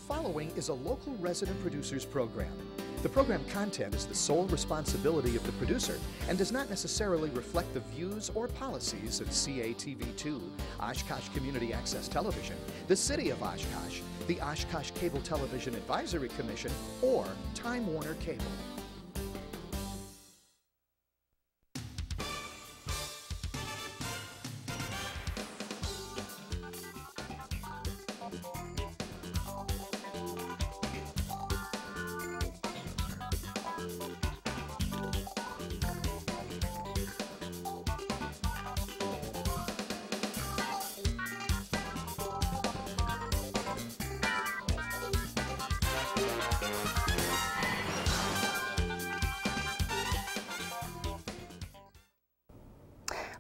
following is a local resident producers program. The program content is the sole responsibility of the producer and does not necessarily reflect the views or policies of CATV2, Oshkosh Community Access Television, the City of Oshkosh, the Oshkosh Cable Television Advisory Commission, or Time Warner Cable.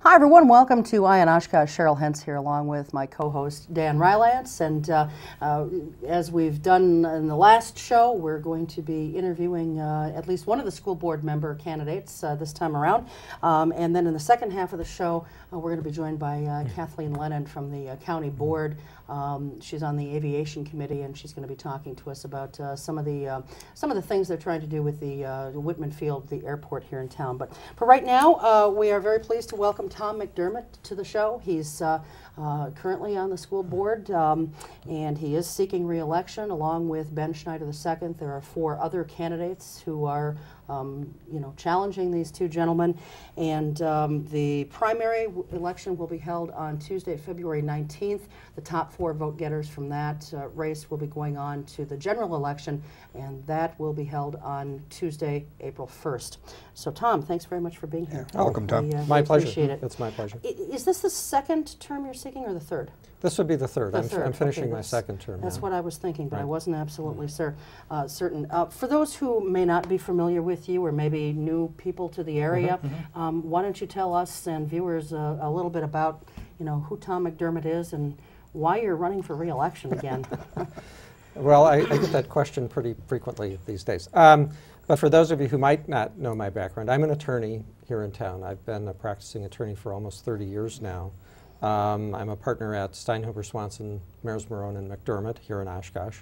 Hi everyone, welcome to Eye on Oshkosh. Cheryl Hentz here along with my co-host Dan Rylance, and as we've done in the last show, we're going to be interviewing at least one of the school board member candidates this time around, and then in the second half of the show we're going to be joined by Kathleen Lennon from the county board. She's on the Aviation Committee, and she's going to be talking to us about some of the things they're trying to do with the Wittman Field, the airport here in town. But for right now, we are very pleased to welcome Tom McDermott to the show. He's currently on the school board, and he is seeking re-election along with Ben Schneider II. There are 4 other candidates who are challenging these 2 gentlemen, and the primary election will be held on Tuesday, February 19th. The top 4 vote getters from that race will be going on to the general election, and that will be held on Tuesday, April 1st. So, Tom, thanks very much for being here. Welcome, Tom. My pleasure. Appreciate it. It's my pleasure. Is this the second term you're seeking, or the third? This would be the third. I'm finishing Okay, my second term That's now. what I was thinking, but I Right. wasn't absolutely certain. For those who may not be familiar with you, or maybe new people to the area, why don't you tell us and viewers a little bit about, who Tom McDermott is and why you're running for re-election again? Well, I get that question pretty frequently these days. But for those of you who might not know my background, I'm an attorney here in town. I've been a practicing attorney for almost 30 years now. I'm a partner at Steinhuber, Swanson, Mears, Marone, and McDermott here in Oshkosh.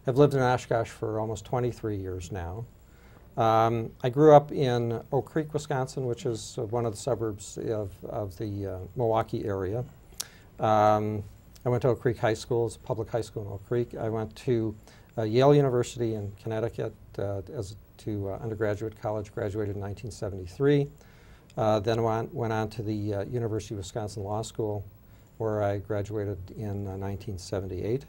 I've lived in Oshkosh for almost 23 years now. I grew up in Oak Creek, Wisconsin, which is one of the suburbs of the Milwaukee area. I went to Oak Creek High School, it's a public high school in Oak Creek. I went to Yale University in Connecticut to undergraduate college, graduated in 1973. Then went on to the University of Wisconsin Law School, where I graduated in 1978.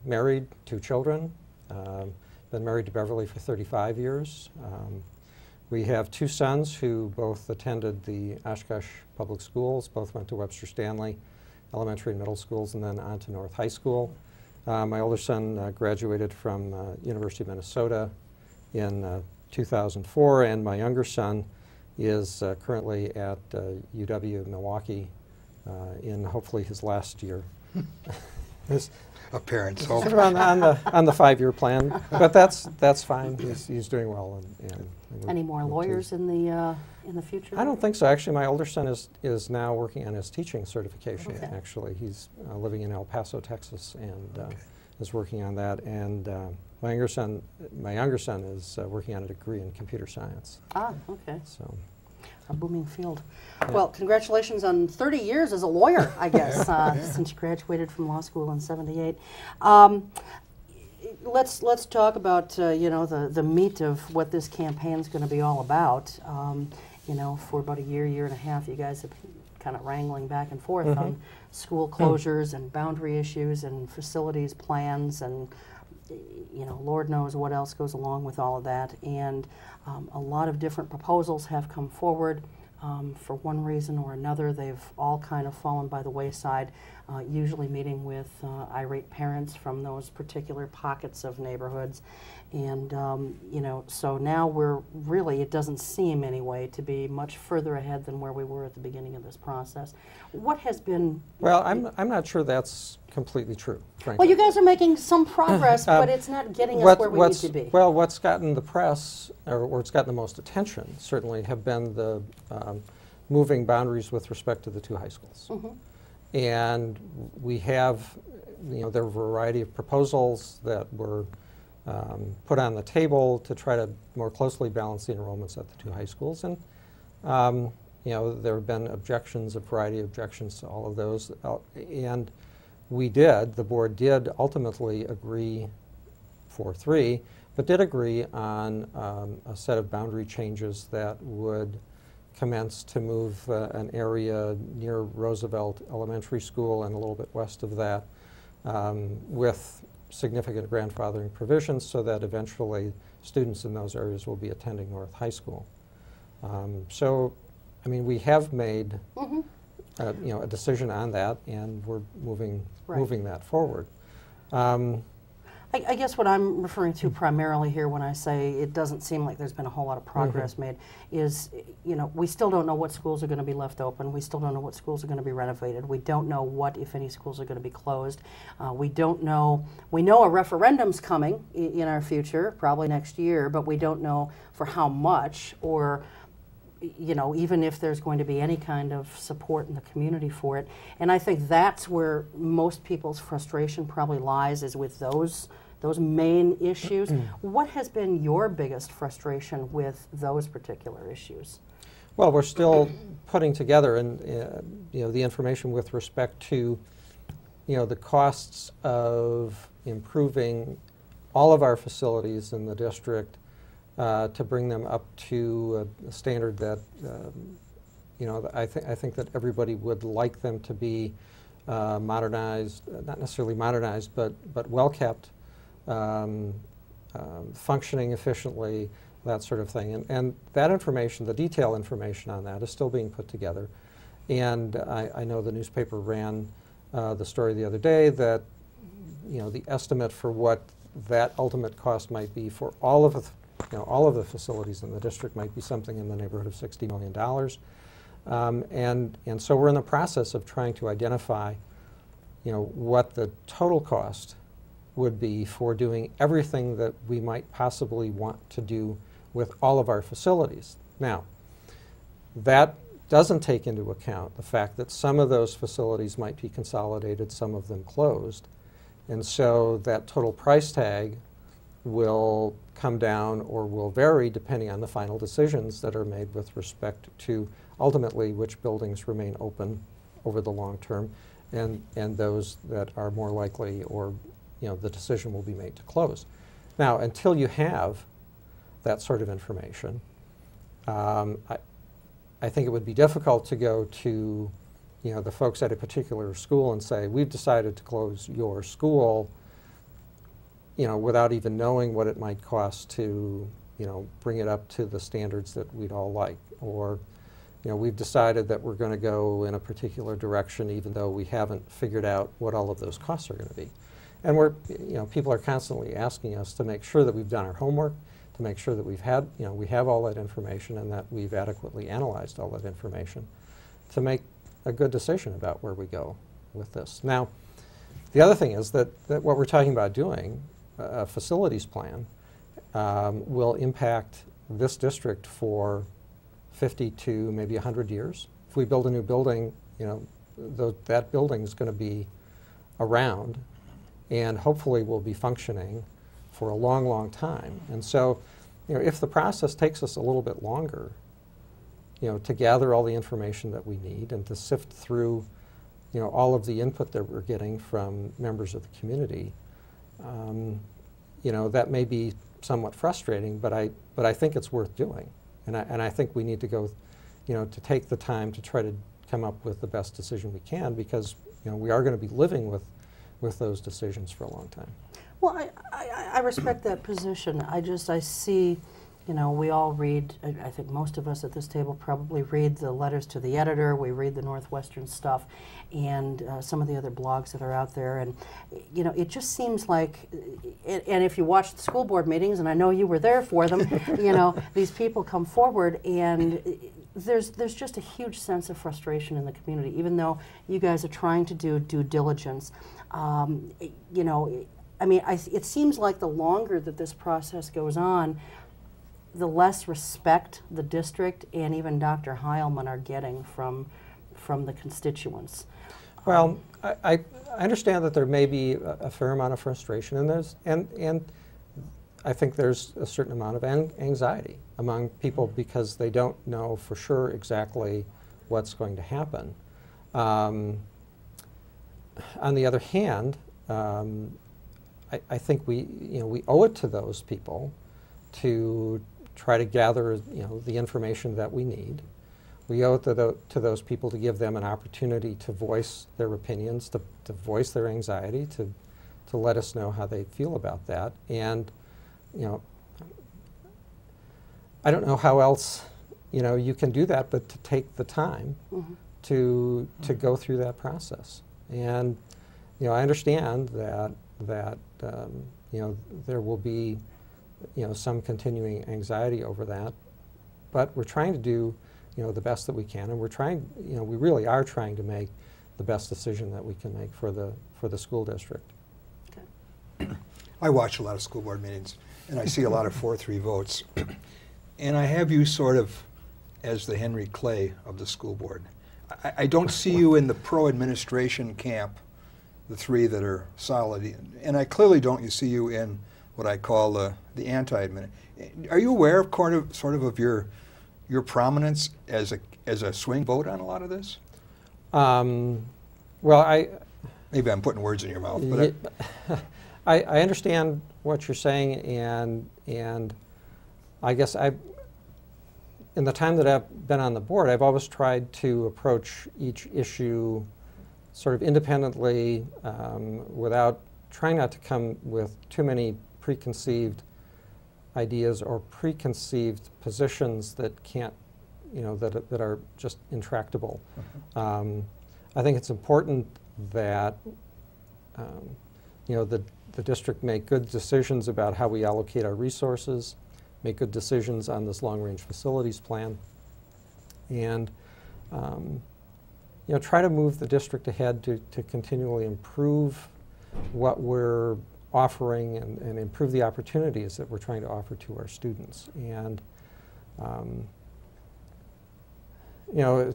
Married, 2 children. Been married to Beverly for 35 years. We have 2 sons who both attended the Oshkosh Public Schools, both went to Webster Stanley Elementary and Middle Schools, and then on to North High School. My older son graduated from University of Minnesota in 2004, and my younger son is currently at UW Milwaukee in hopefully his last year. Appearance. Sort of on the 5-year plan, but that's fine. He's doing well. And Any more lawyers in the future? I don't think so. Actually, my older son is now working on his teaching certification. Okay. Actually, he's living in El Paso, Texas, and is working on that. And my younger son is working on a degree in computer science. Ah, okay. So. A booming field. Yeah. Well, congratulations on 30 years as a lawyer, I guess, since you graduated from law school in '78. Let's talk about the meat of what this campaign is going to be all about. For about a year and a half, you guys have been kind of wrangling back and forth on school closures and boundary issues and facilities plans and Lord knows what else goes along with all of that. And a lot of different proposals have come forward. For one reason or another, they've all kind of fallen by the wayside, usually meeting with irate parents from those particular pockets of neighborhoods. And, so now we're really, it doesn't seem anyway, to be much further ahead than where we were at the beginning of this process. What has been... Well, I'm not sure that's completely true, frankly. Well, you guys are making some progress, but it's not getting us where we need to be. Well, what's gotten the press, or what's gotten the most attention, certainly, have been the moving boundaries with respect to the 2 high schools. And we have there were a variety of proposals that were put on the table to try to more closely balance the enrollments at the two high schools. And there have been objections, a variety of objections to all of those. And the board did ultimately agree 4-3, but did agree on a set of boundary changes that would commence to move an area near Roosevelt Elementary School and a little bit west of that with significant grandfathering provisions so that eventually students in those areas will be attending North High School. We have made a decision on that, and we're moving that forward. I guess what I'm referring to primarily here when I say it doesn't seem like there's been a whole lot of progress made is, we still don't know what schools are going to be left open. We still don't know what schools are going to be renovated. We don't know what, if any, schools are going to be closed. We don't know. We know a referendum's coming in our future, probably next year, but we don't know for how much or even if there's going to be any kind of support in the community for it. And I think that's where most people's frustration probably lies, is with those main issues. What has been your biggest frustration with those particular issues? Well, we're still putting together the information with respect to the costs of improving all of our facilities in the district to bring them up to a standard that I think that everybody would like them to be modernized, not necessarily modernized, but well kept, functioning efficiently, that sort of thing. And that information, the detailed information on that, is still being put together. And I know the newspaper ran the story the other day that the estimate for what that ultimate cost might be for all of the facilities in the district might be something in the neighborhood of $60 million. And so we're in the process of trying to identify what the total cost would be for doing everything that we might possibly want to do with all of our facilities. Now, that doesn't take into account the fact that some of those facilities might be consolidated, some of them closed, and so that total price tag will come down or will vary depending on the final decisions that are made with respect to ultimately which buildings remain open over the long term and those that are more likely, or the decision will be made to close. Now, until you have that sort of information, I think it would be difficult to go to the folks at a particular school and say, we've decided to close your school, without even knowing what it might cost to, bring it up to the standards that we'd all like. Or, we've decided that we're going to go in a particular direction even though we haven't figured out what all of those costs are going to be. And people are constantly asking us to make sure that we've done our homework, to make sure that we have all that information and that we've adequately analyzed all that information to make a good decision about where we go with this. Now, the other thing is that what we're talking about doing, a facilities plan, will impact this district for 50 to maybe 100 years. If we build a new building, that building is going to be around and hopefully will be functioning for a long, long time. And so, if the process takes us a little bit longer, to gather all the information that we need and to sift through, all of the input that we're getting from members of the community, that may be somewhat frustrating, but I think it's worth doing. And I think we need to go, to take the time to try to come up with the best decision we can, because, we are going to be living with those decisions for a long time. Well, I respect that position. I see, we all read, I think most of us at this table probably read the letters to the editor, we read the Northwestern stuff, and some of the other blogs that are out there, and it just seems like, and if you watch the school board meetings, and I know you were there for them, these people come forward, and there's just a huge sense of frustration in the community, even though you guys are trying to do due diligence. It seems like the longer that this process goes on, the less respect the district and even Dr. Heilman are getting from the constituents. Well, I understand that there may be a fair amount of frustration, and I think there's a certain amount of anxiety among people because they don't know for sure exactly what's going to happen. On the other hand, I think we owe it to those people to try to gather the information that we need. We owe it to those people to give them an opportunity to voice their opinions, to voice their anxiety, to let us know how they feel about that. And I don't know how else you can do that, but to take the time to go through that process. And I understand that there will be some continuing anxiety over that, but we're trying to do the best that we can, and we really are trying to make the best decision that we can make for the school district. Okay. I watch a lot of school board meetings, and I see a lot of 4-3 votes. And I have you sort of as the Henry Clay of the school board. I don't see you in the pro-administration camp, the three that are solid, and I clearly don't see you in what I call the anti-administration. Are you aware of sort of your prominence as a swing vote on a lot of this? Well, maybe I'm putting words in your mouth, but I understand what you're saying, and I guess in the time that I've been on the board, I've always tried to approach each issue sort of independently, without trying not to come with too many preconceived ideas or preconceived positions that can't, that are just intractable. I think it's important that the district make good decisions about how we allocate our resources, make good decisions on this long-range facilities plan, and try to move the district ahead to continually improve what we're offering and improve the opportunities that we're trying to offer to our students. And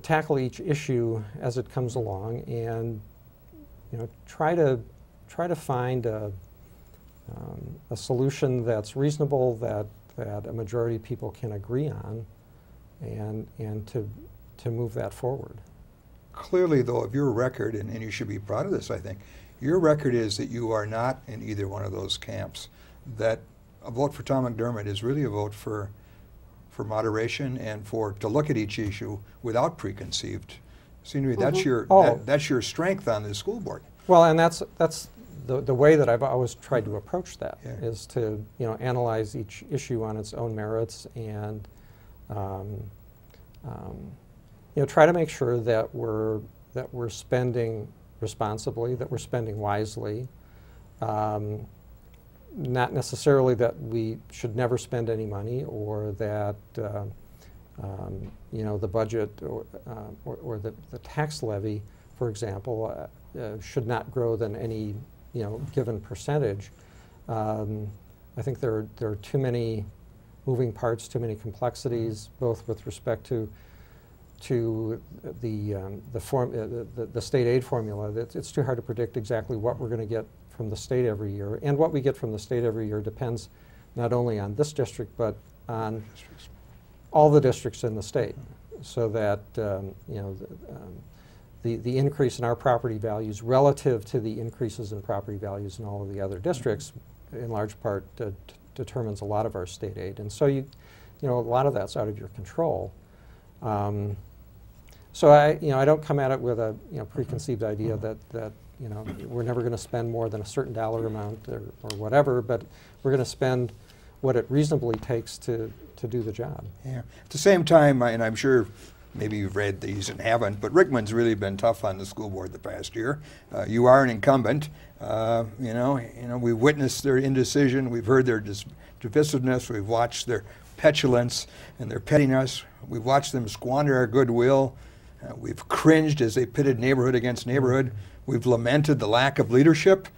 tackle each issue as it comes along, and try to find a solution that's reasonable, that a majority of people can agree on, and to move that forward. Clearly, though, of your record, and you should be proud of this, I think, your record is that you are not in either one of those camps, that a vote for Tom McDermott is really a vote for moderation and to look at each issue without preconceived scenery. That's your strength on the school board. Well, and that's the way that I've always tried to approach that, is to analyze each issue on its own merits, and try to make sure that we're spending responsibly, that we're spending wisely. Not necessarily that we should never spend any money, or that the budget or the tax levy, for example, should not grow than any given percentage. I think there are too many moving parts, too many complexities, both with respect to the state aid formula. It's too hard to predict exactly what we're going to get from the state every year, and what we get from the state every year depends not only on this district but on all the districts in the state, so that the increase in our property values relative to the increases in property values in all of the other districts, in large part, determines a lot of our state aid, and so a lot of that's out of your control. So I don't come at it with a preconceived idea that we're never going to spend more than a certain dollar amount or whatever, but we're going to spend what it reasonably takes to do the job. Yeah. At the same time, and I'm sure maybe you've read these and haven't, but Rickman's really been tough on the school board the past year. You are an incumbent. We've witnessed their indecision. We've heard their divisiveness. We've watched their petulance and their pettiness. We've watched them squander our goodwill. We've cringed as they pitted neighborhood against neighborhood. We've lamented the lack of leadership.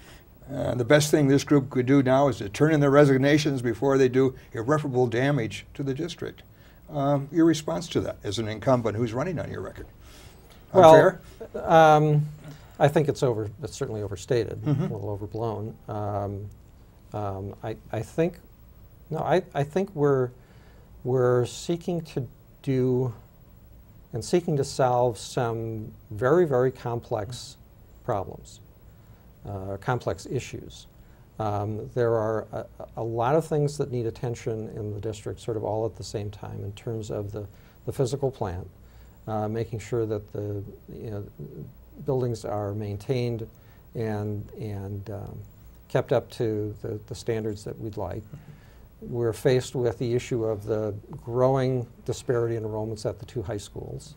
The best thing this group could do now is to turn in their resignations before they do irreparable damage to the district. Your response to that as an incumbent who's running on your record? Unfair? Well, I think it's certainly overstated, a little overblown. I think, no, I think we're seeking to do and seeking to solve some very, very complex problems, complex issues. There are a lot of things that need attention in the district sort of all at the same time in terms of the physical plant, making sure that the buildings are maintained and kept up to the standards that we'd like. We're faced with the issue of the growing disparity in enrollments at the two high schools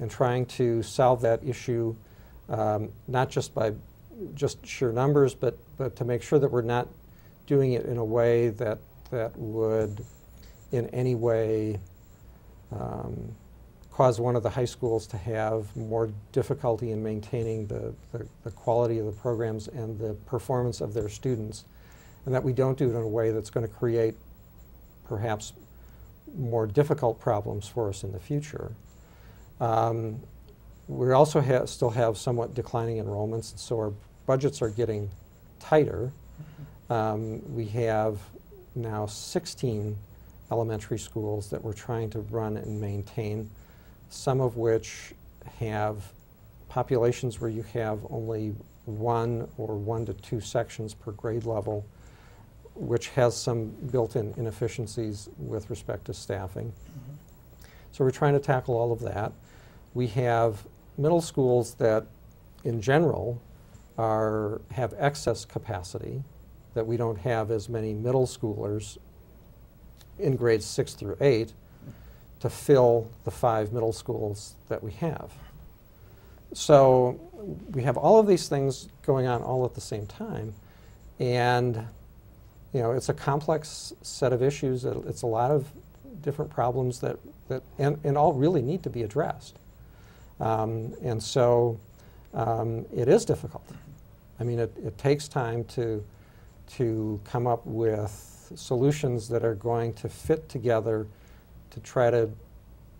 and trying to solve that issue not just by just sheer numbers, but to make sure that we're not doing it in a way that would in any way cause one of the high schools to have more difficulty in maintaining the quality of the programs and the performance of their students, and that we don't do it in a way that's going to create perhaps more difficult problems for us in the future. We also still have somewhat declining enrollments, so our budgets are getting tighter. We have now 16 elementary schools that we're trying to run and maintain, some of which have populations where you have only 1 or 1 to 2 sections per grade level, which has some built-in inefficiencies with respect to staffing. So we're trying to tackle all of that. We have middle schools that, in general, have excess capacity, that we don't have as many middle schoolers in grades 6 through 8 to fill the 5 middle schools that we have. So we have all of these things going on all at the same time, and it's a complex set of issues. It's a lot of different problems that all really need to be addressed. And so it is difficult. I mean, it takes time to come up with solutions that are going to fit together to try to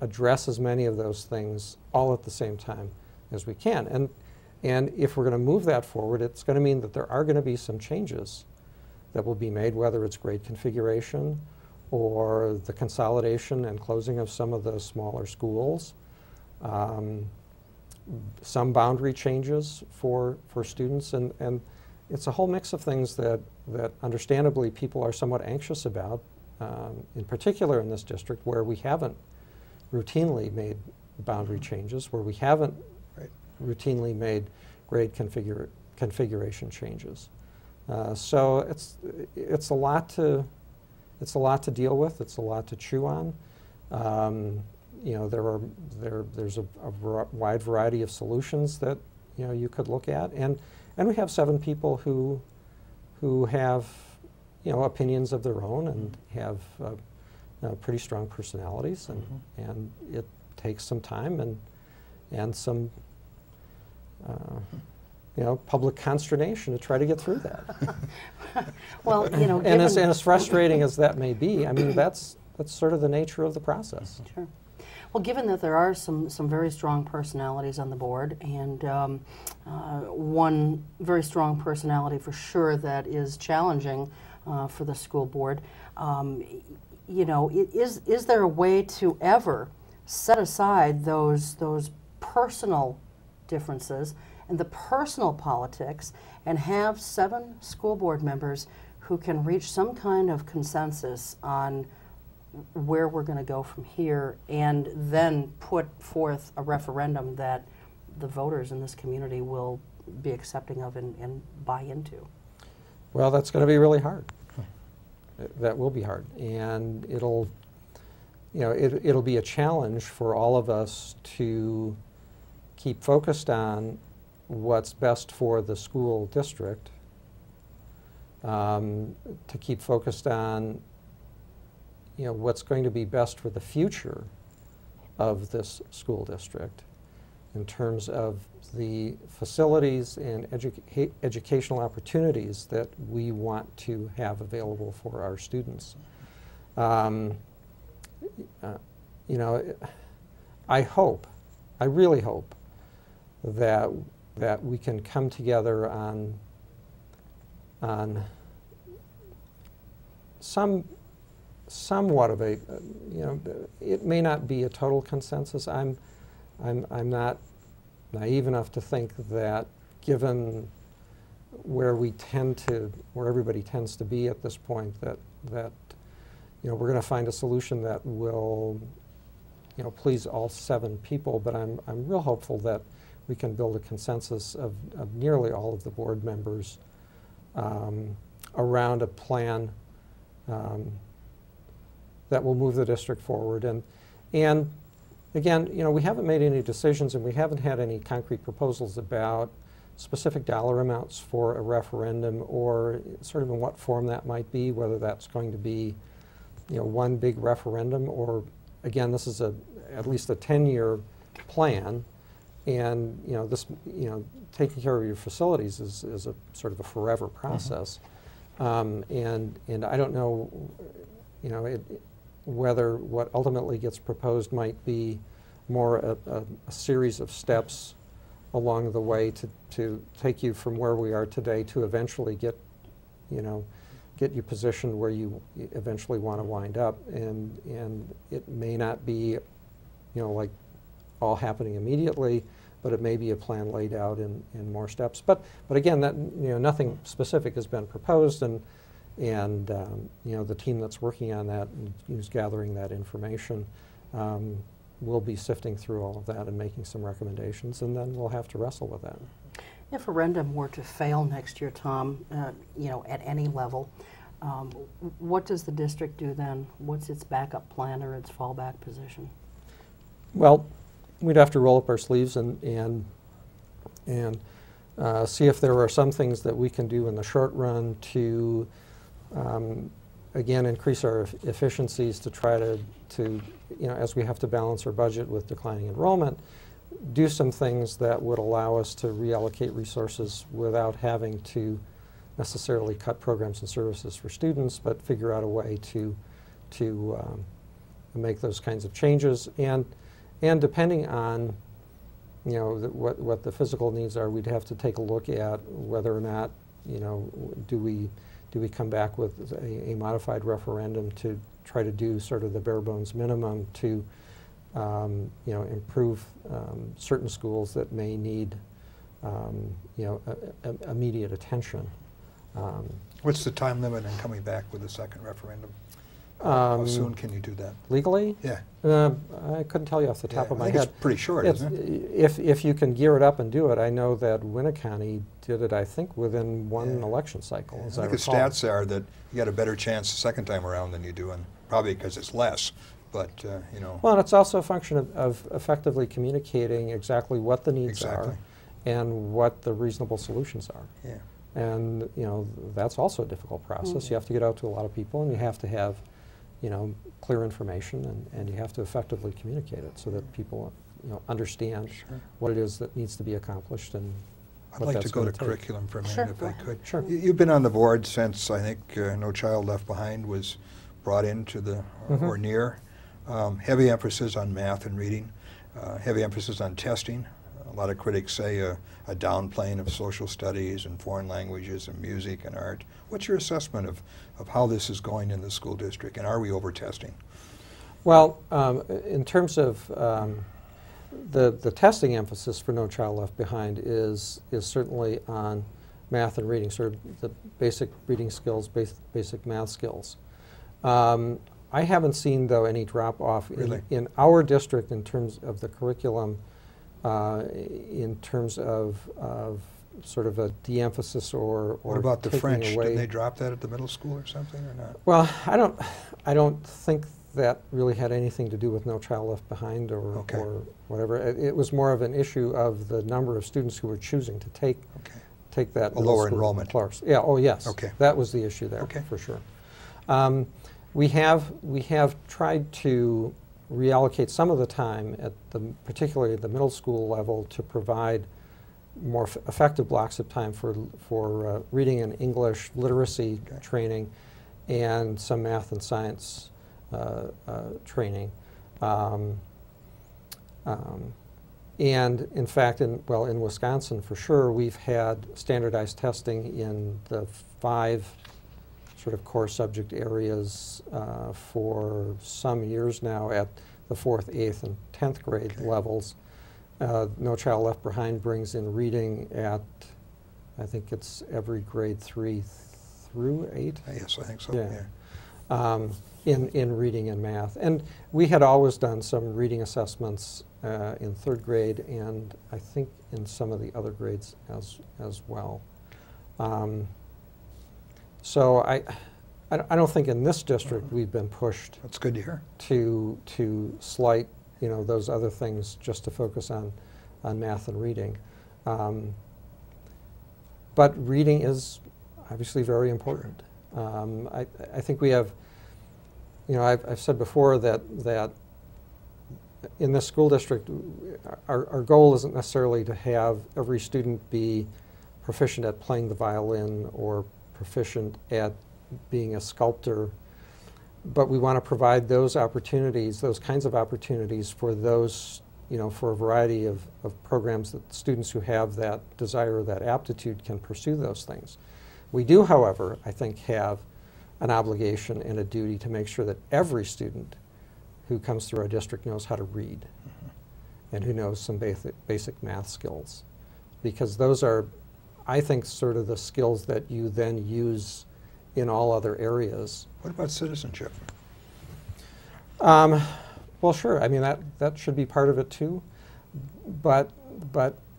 address as many of those things all at the same time as we can. And if we're going to move that forward, it's going to mean that there are going to be some changes that will be made, whether it's grade configuration or the consolidation and closing of some of those smaller schools, some boundary changes for students, and it's a whole mix of things that understandably people are somewhat anxious about, in particular in this district where we haven't routinely made boundary changes, where we haven't routinely made grade configuration changes. So it's a lot to deal with. It's a lot to chew on. There's a wide variety of solutions that you could look at, and we have 7 people who have opinions of their own and have pretty strong personalities, and it takes some time and some public consternation to try to get through that. Well, and as frustrating as that may be, I mean, that's sort of the nature of the process. Sure. Well, given that there are some very strong personalities on the board, and one very strong personality for sure that is challenging for the school board, is there a way to ever set aside those personal differences and the personal politics and have 7 school board members who can reach some kind of consensus on where we're going to go from here, and then put forth a referendum that the voters in this community will be accepting of and buy into? Well, that's going to be really hard. That will be hard, and it'll be a challenge for all of us to keep focused on what's best for the school district, to keep focused on what's going to be best for the future of this school district in terms of the facilities and educational opportunities that we want to have available for our students. I really hope that that we can come together on somewhat of a, it may not be a total consensus. I'm not naive enough to think that given where everybody tends to be at this point, that we're going to find a solution that will please all 7 people. But I'm real hopeful that we can build a consensus of nearly all of the board members around a plan that will move the district forward. And again, we haven't made any decisions, and we haven't had any concrete proposals about specific dollar amounts for a referendum, or sort of in what form that might be, whether that's going to be one big referendum, or again, this is at least a 10-year plan, and this taking care of your facilities is a sort of a forever process. And I don't know whether what ultimately gets proposed might be more a series of steps along the way to take you from where we are today to eventually get you positioned where you eventually want to wind up, and it may not be like all happening immediately, but it may be a plan laid out in more steps. But again, that nothing specific has been proposed, and the team that's working on that and who's gathering that information will be sifting through all of that and making some recommendations, and then we'll have to wrestle with that. If a referendum were to fail next year, Tom, at any level, what does the district do then? What's its backup plan or its fallback position? Well, we'd have to roll up our sleeves and see if there are some things that we can do in the short run to, again, increase our efficiencies to try to as we have to balance our budget with declining enrollment, do some things that would allow us to reallocate resources without having to necessarily cut programs and services for students, but figure out a way to make those kinds of changes. And depending on what the physical needs are, we'd have to take a look at whether or not do we come back with a modified referendum to try to do sort of the bare bones minimum to improve certain schools that may need immediate attention. What's the time limit on coming back with a second referendum? How soon can you do that? Legally? Yeah. I couldn't tell you off the top of my head. It's pretty short, isn't it? If you can gear it up and do it, I know that Winnebago did it, I think, within one election cycle, as I think recall. the stats are that you got a better chance the second time around than you do, and probably because it's less. But, Well, and it's also a function of effectively communicating exactly what the needs are and what the reasonable solutions are. Yeah. And, that's also a difficult process. You have to get out to a lot of people, and you have to have, clear information, and you have to effectively communicate it so that people, understand what it is that needs to be accomplished and I'd like to go to curriculum for a minute if I could. Sure. You've been on the board since, I think, No Child Left Behind was brought into the, or near. Heavy emphasis on math and reading, heavy emphasis on testing. A lot of critics say a downplaying of social studies and foreign languages and music and art. What's your assessment of how this is going in the school district, and are we over-testing? Well, in terms of the testing emphasis for No Child Left Behind is certainly on math and reading, sort of the basic reading skills, basic math skills. I haven't seen, though, any drop-off in our district in terms of the curriculum, in terms of sort of a de-emphasis or what about the French? Away. Did they drop that at the middle school or something, or not? Well, I don't think that really had anything to do with No Child Left Behind or whatever. It was more of an issue of the number of students who were choosing to take that lower enrollment course. Yeah. Oh, yes. Okay. That was the issue there, for sure. We have tried to reallocate some of the time at particularly at the middle school level to provide more effective blocks of time for reading and English literacy training and some math and science And in fact, in Wisconsin for sure, we've had standardized testing in the 5 sort of core subject areas for some years now at the 4th, 8th, and 10th grade levels. No Child Left Behind brings in reading at, I think it's every grade 3 through 8. Yes, I think so. Yeah. In reading and math. And we had always done some reading assessments in 3rd grade and I think in some of the other grades as well. So I don't think in this district we've been pushed. That's good to hear. To slight, you know, those other things just to focus on math and reading. But reading is obviously very important. I think we have, you know, I've said before that in this school district, our goal isn't necessarily to have every student be proficient at playing the violin or proficient at being a sculptor, but we want to provide those opportunities, those kinds of opportunities for those, you know, for a variety of programs that students who have that desire or that aptitude can pursue those things. We do, however, I think have an obligation and a duty to make sure that every student who comes through our district knows how to read and who knows some basic math skills, because those are, I think, sort of the skills that you then use in all other areas. What about citizenship? Well, sure. I mean, that should be part of it too. But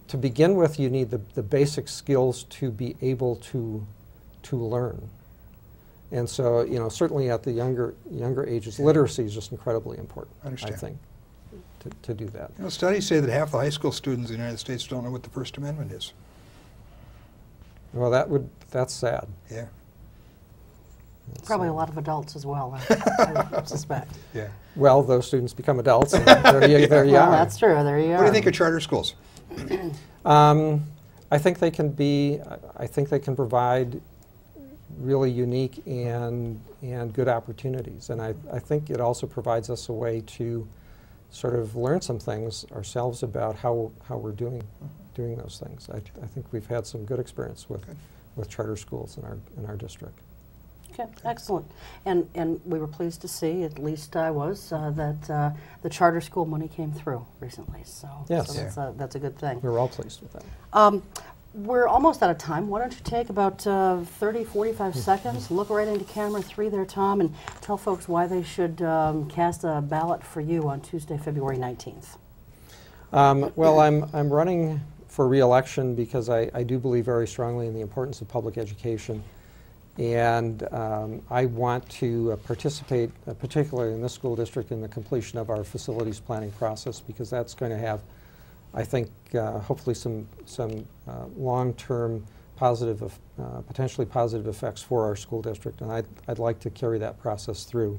to begin with, you need the basic skills to be able to learn. And so, you know, certainly at the younger ages, literacy is just incredibly important, I think, to do that. You know, studies say that half the high school students in the United States don't know what the First Amendment is. Well, that's sad. Yeah. Probably a lot of adults as well, I suspect. Yeah. Well, those students become adults, and there you Well, are. that's true. There you are. What do you think of charter schools? I think they can be. I think they can provide really unique and good opportunities, and I think it also provides us a way to sort of learn some things ourselves about how we're doing those things. I think we've had some good experience with charter schools in our district. Okay, excellent. And we were pleased to see, at least I was, that the charter school money came through recently. So, yes. so that's a good thing. We're all pleased with that. We're almost out of time. Why don't you take about 30, 45 seconds, look right into camera 3 there, Tom, and tell folks why they should cast a ballot for you on Tuesday, February 19th. Well, I'm running for re-election because I do believe very strongly in the importance of public education. And I want to participate, particularly in this school district, in the completion of our facilities planning process, because that's going to have, I think, hopefully some long-term positive, potentially positive effects for our school district, and I'd like to carry that process through.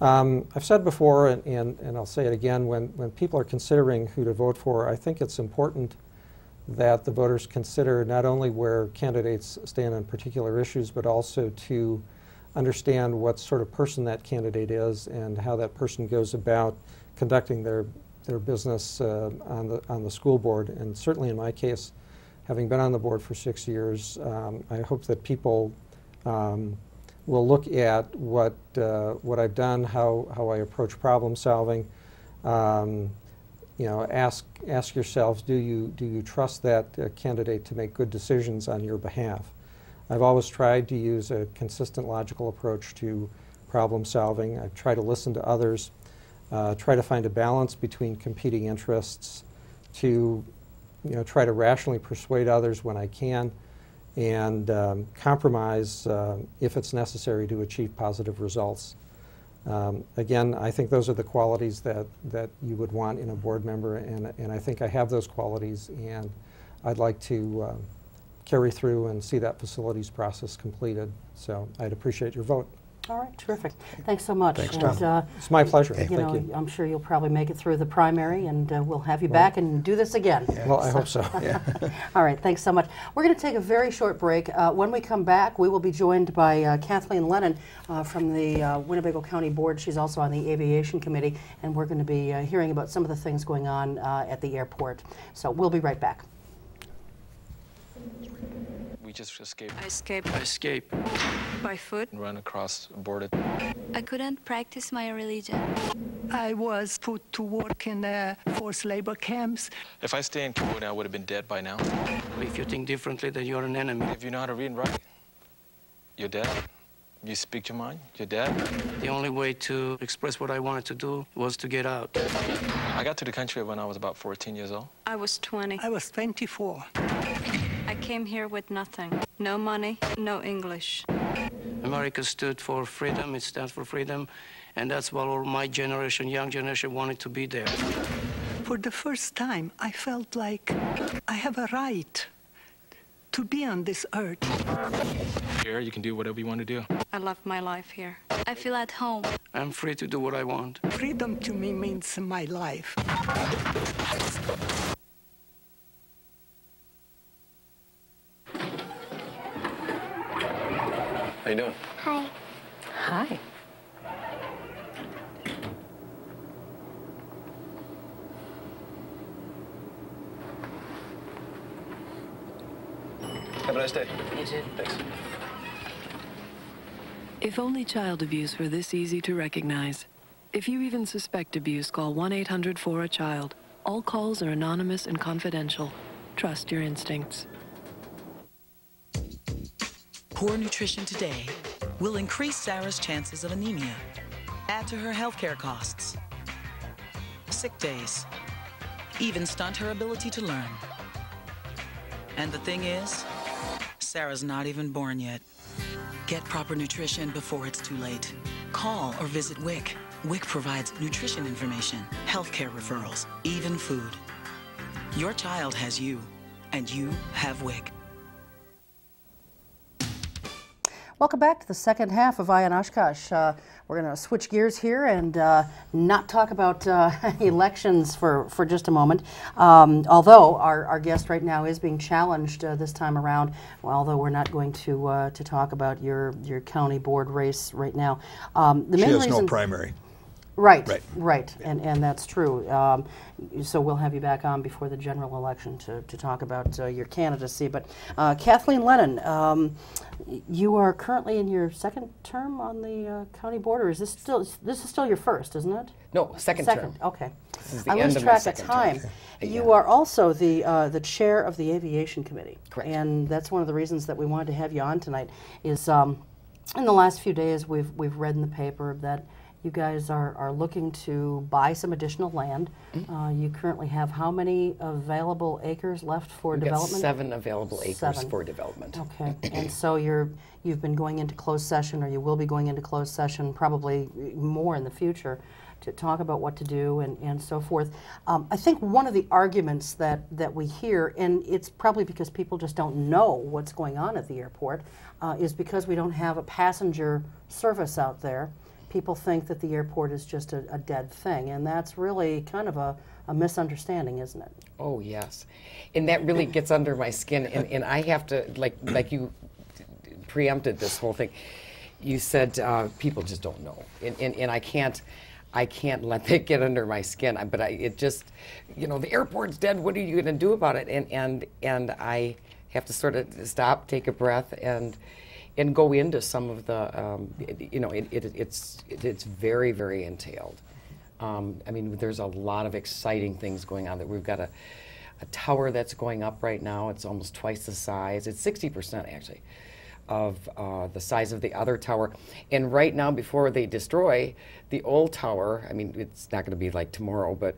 I've said before, and I'll say it again, when people are considering who to vote for, I think it's important that the voters consider not only where candidates stand on particular issues, but also to understand what sort of person that candidate is and how that person goes about conducting their business on the school board. And certainly in my case, having been on the board for 6 years, I hope that people will look at what I've done, how I approach problem solving. You know, ask yourselves, do you trust that candidate to make good decisions on your behalf? I've always tried to use a consistent, logical approach to problem solving. I've tried to listen to others, try to find a balance between competing interests, to try to rationally persuade others when I can, and compromise if it's necessary to achieve positive results. Again, I think those are the qualities that you would want in a board member, and I think I have those qualities, and I'd like to carry through and see that facilities process completed. So I'd appreciate your vote. All right, terrific. Thanks so much. Thanks, and, Tom. It's my pleasure. Hey. You know, Thank you. I'm sure you'll probably make it through the primary, and we'll have you back and do this again. Well, I hope so. All right, thanks so much. We're going to take a very short break. When we come back, we will be joined by Kathleen Lennon from the Winnebago County Board. She's also on the Aviation Committee, and we're going to be hearing about some of the things going on at the airport. So we'll be right back. We just escaped. I escaped I escaped by foot. and ran across a border. I couldn't practice my religion. I was put to work in forced labor camps. If I stay in Cambodia, I would have been dead by now. If you think differently, then you're an enemy. If you know how to read and write, you're dead. You speak your mind, you're dead. The only way to express what I wanted to do was to get out. I got to the country when I was about 14 years old. I was 20. I was 24. I came here with nothing. No money, no English. America stood for freedom, it stands for freedom, and that's what all my generation, young generation, wanted to be there. For the first time, I felt like I have a right to be on this earth. Here, you can do whatever you want to do. I love my life here. I feel at home. I'm free to do what I want. Freedom to me means my life. How you doing? Hi. Hi. Have a nice day. You too. Thanks. If only child abuse were this easy to recognize. If you even suspect abuse, call 1-800-4-A-CHILD. All calls are anonymous and confidential. Trust your instincts. Poor nutrition today will increase Sarah's chances of anemia, add to her healthcare costs, sick days, even stunt her ability to learn. And the thing is, Sarah's not even born yet. Get proper nutrition before it's too late. Call or visit WIC. WIC provides nutrition information, healthcare referrals, even food. Your child has you, and you have WIC. Welcome back to the second half of Eye on Oshkosh. We're going to switch gears here and not talk about elections for just a moment. Although our guest right now is being challenged this time around, although we're not going to talk about your county board race right now. She has no primary. Right, and that's true. So we'll have you back on before the general election to talk about your candidacy. But Kathleen Lennon, you are currently in your second term on the county board, or is this is still your first, isn't it? No, second term. Okay. This is the I end lose of my track of second time. term. You are also the chair of the Aviation Committee. Correct. And that's one of the reasons that we wanted to have you on tonight. Is in the last few days we've read in the paper that you guys are looking to buy some additional land. You currently have how many available acres left for We've development? got 7 available acres 7. for development. Okay, and so you've been going into closed session, or you will be going into closed session probably more in the future to talk about what to do and so forth. I think one of the arguments that we hear, and it's probably because people just don't know what's going on at the airport, is because we don't have a passenger service out there. People think that the airport is just a dead thing, and that's really kind of a misunderstanding, isn't it? Oh, yes. And that really gets under my skin, and I have to, like you preempted this whole thing. You said people just don't know, and I can't let that get under my skin. But it just, the airport's dead. What are you going to do about it? And I have to sort of stop, take a breath, and go into some of the, it's very, very entailed. I mean, there's a lot of exciting things going on. That we've got a tower that's going up right now. It's almost twice the size. It's 60% actually of the size of the other tower. And right now, before they destroy the old tower, I mean, it's not going to be like tomorrow, but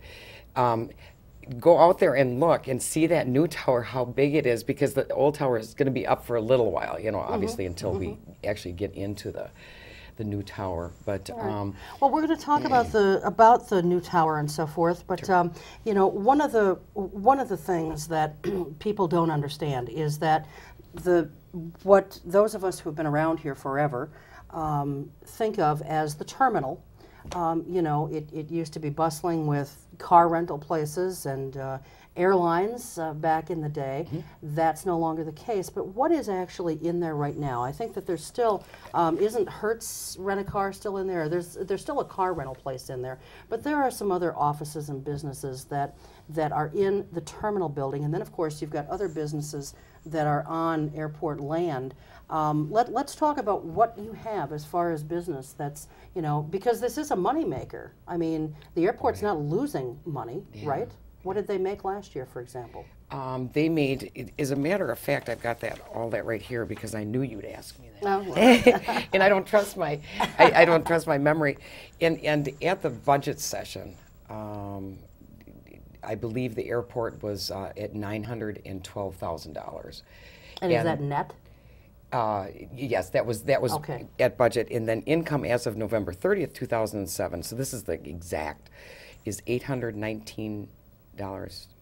go out there and look and see that new tower, how big it is, because the old tower is going to be up for a little while, obviously until we actually get into the new tower. But well, we're going to talk about the new tower and so forth. But Sure. One of the things that people don't understand is that what those of us who've been around here forever think of as the terminal. You know, it used to be bustling with car rental places and airlines back in the day. That's no longer the case. But what is actually in there right now? I think that there's still, isn't Hertz Rent-A-Car still in there? There's still a car rental place in there. But there are some other offices and businesses that are in the terminal building. And then, of course, you've got other businesses that are on airport land. Let's talk about what you have as far as business that's, you know, because this is a moneymaker. I mean, the airport's not losing money, right? What did they make last year, for example? They made, as a matter of fact, I've got all that right here because I knew you'd ask me that. Oh, well. And I don't trust my, I don't trust my memory. And at the budget session, I believe the airport was at $912,000. And is that net? Yes, that was okay. At budget, and then income as of November 30th, 2007. So this is the exact, is $819, $201.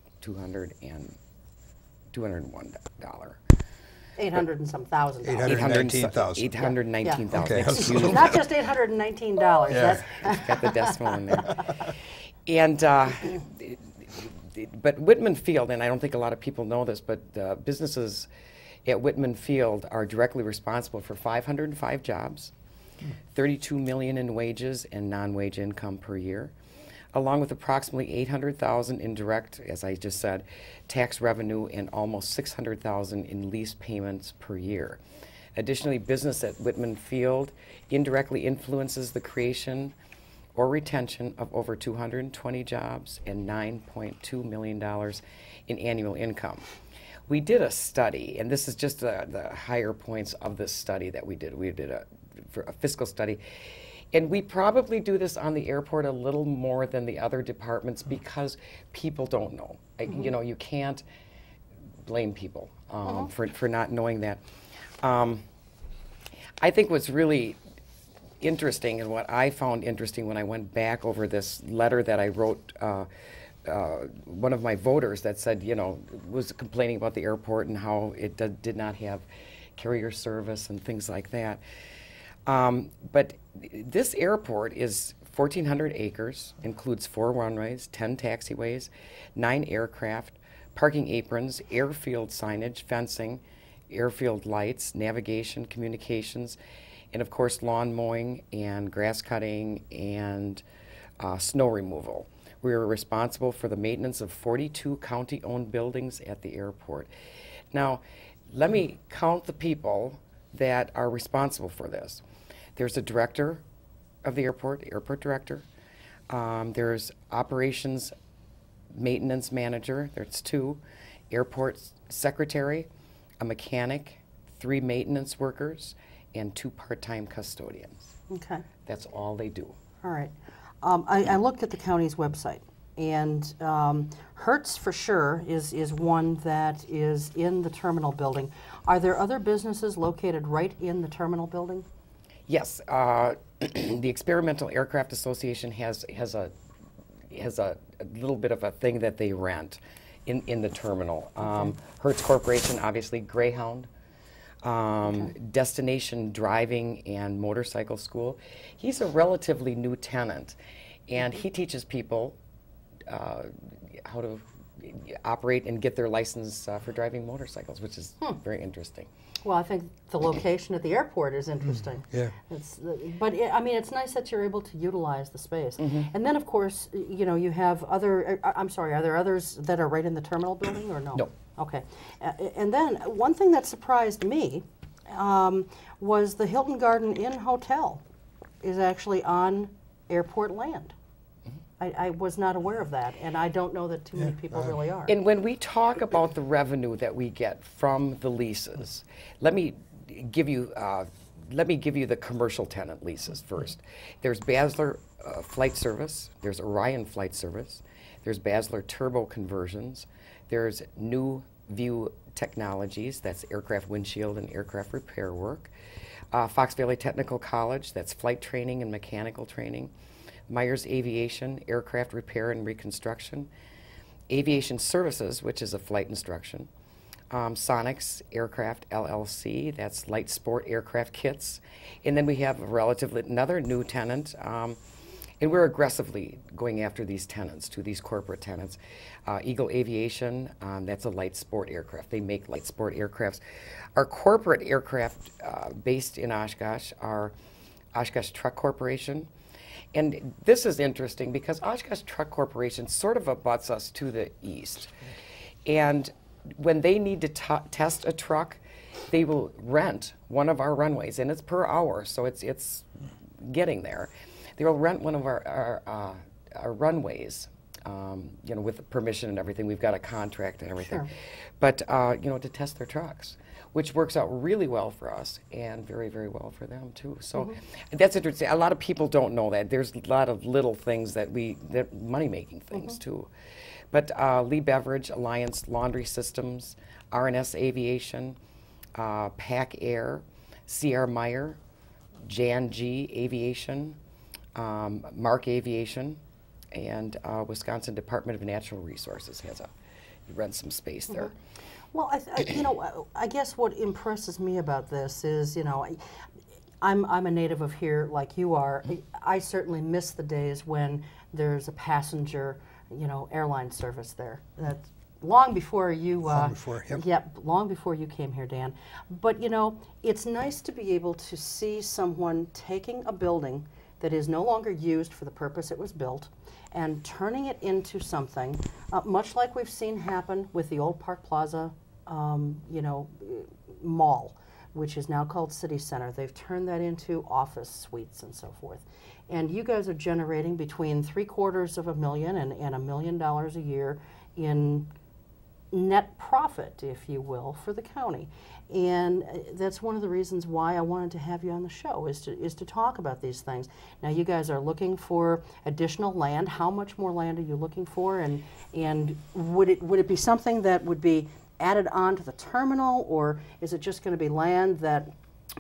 $800 and some thousand. $819,000. $819,000. Okay. Excuse me. Not just $819. Yeah. That's got the decimal in there. And but Wittman Field, and I don't think a lot of people know this, but businesses at Wittman Field are directly responsible for 505 jobs, $32 million in wages and non-wage income per year, along with approximately $800,000 in direct, as I just said, tax revenue and almost $600,000 in lease payments per year. Additionally, business at Wittman Field indirectly influences the creation or retention of over 220 jobs and $9.2 million in annual income. We did a study, and this is just the higher points of this study that we did. We did a fiscal study, and we probably do this on the airport a little more than the other departments because people don't know. You know, you can't blame people for not knowing that. I think what's really interesting, and what I found interesting when I went back over this letter that I wrote, one of my voters that said, you know, was complaining about the airport and how it did not have carrier service and things like that. But this airport is 1,400 acres, includes 4 runways, 10 taxiways, 9 aircraft, parking aprons, airfield signage, fencing, airfield lights, navigation, communications, and of course lawn mowing and grass cutting and snow removal. We are responsible for the maintenance of 42 county-owned buildings at the airport. Now, let me count the people that are responsible for this. There's a director of the airport director. There's operations maintenance manager, there's 2, airport secretary, a mechanic, 3 maintenance workers, and 2 part-time custodians. Okay. That's all they do. All right. I looked at the county's website, and Hertz for sure is one that is in the terminal building. Are there other businesses located right in the terminal building? Yes. The Experimental Aircraft Association has a little bit of a thing that they rent in the terminal. Hertz Corporation, obviously, Greyhound. Destination Driving and Motorcycle School. He's a relatively new tenant, and he teaches people how to operate and get their license for driving motorcycles, which is very interesting. Well, I think the location at the airport is interesting. Yeah. But I mean, it's nice that you're able to utilize the space. And then, of course, you know, you have other. I'm sorry. Are there others that are right in the terminal building, or no? No. Okay. And then one thing that surprised me was the Hilton Garden Inn Hotel is actually on airport land. I was not aware of that, and I don't know that too many people really are. And when we talk about the revenue that we get from the leases, let me give you the commercial tenant leases first. There's Basler Flight Service, there's Orion Flight Service, there's Basler Turbo Conversions, there's New View Technologies, that's aircraft windshield and aircraft repair work, Fox Valley Technical College, that's flight training and mechanical training, Myers Aviation, aircraft repair and reconstruction, Aviation Services, which is a flight instruction, Sonics Aircraft LLC, that's Light Sport Aircraft Kits. And then we have another new tenant, and we're aggressively going after these tenants, these corporate tenants. Eagle Aviation, that's a light sport aircraft. They make light sport aircrafts. Our corporate aircraft based in Oshkosh are Oshkosh Truck Corporation. And this is interesting because Oshkosh Truck Corporation sort of abuts us to the east. And when they need to test a truck, they will rent one of our runways, and it's per hour, so it's getting there. They will rent one of our runways, you know, with permission and everything. We've got a contract and everything. Sure. But, you know, to test their trucks, which works out really well for us and very, very well for them, too. So that's interesting. A lot of people don't know that. There's a lot of little things that money-making things, too. But Lee Beverage, Alliance Laundry Systems, R&S Aviation, Pack Air, C.R. Meyer, Jan G. Aviation, Mark Aviation, and Wisconsin Department of Natural Resources rents some space there. Well, you know, I guess what impresses me about this is, you know, I'm a native of here like you are. I certainly miss the days when there's a passenger, you know, airline service there. That's long before you. Long before, yep. Yep, long before you came here, Dan. But you know, it's nice to be able to see someone taking a building that is no longer used for the purpose it was built and turning it into something, much like we've seen happen with the old Park Plaza, you know, mall, which is now called City Center. They've turned that into office suites and so forth. And you guys are generating between $750,000 and $1 million a year in net profit, if you will, for the county. And that's one of the reasons why I wanted to have you on the show, is to talk about these things. Now, you guys are looking for additional land. How much more land are you looking for? And would it be something that would be added on to the terminal, or is it just going to be land that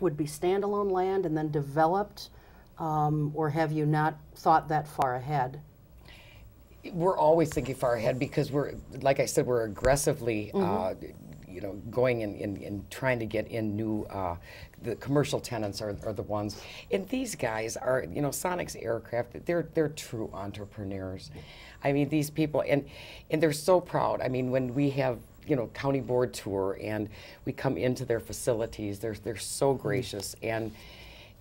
would be standalone land and then developed? Or have you not thought that far ahead? We're always thinking far ahead because we're, like I said, we're aggressively, you know, going and trying to get in new. The commercial tenants are the ones, and these guys are, you know, Sonics Aircraft. They're true entrepreneurs. I mean, these people, and they're so proud. I mean, when we have, you know, county board tour and we come into their facilities, they're so gracious, and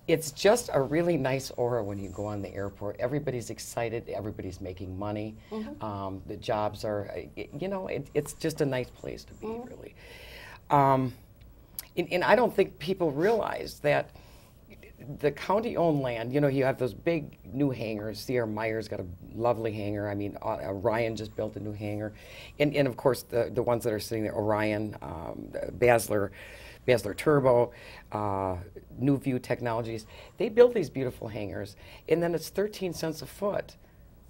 it's just a really nice aura when you go on the airport. Everybody's excited. Everybody's making money. The jobs are, you know, it's just a nice place to be, really. And I don't think people realize that the county-owned land, you know, you have those big new hangars. C.R. Meyer's got a lovely hangar. I mean, Orion just built a new hangar. And of course, the ones that are sitting there, Orion, Basler Turbo, New View Technologies, they build these beautiful hangars, and then it's 13 cents a foot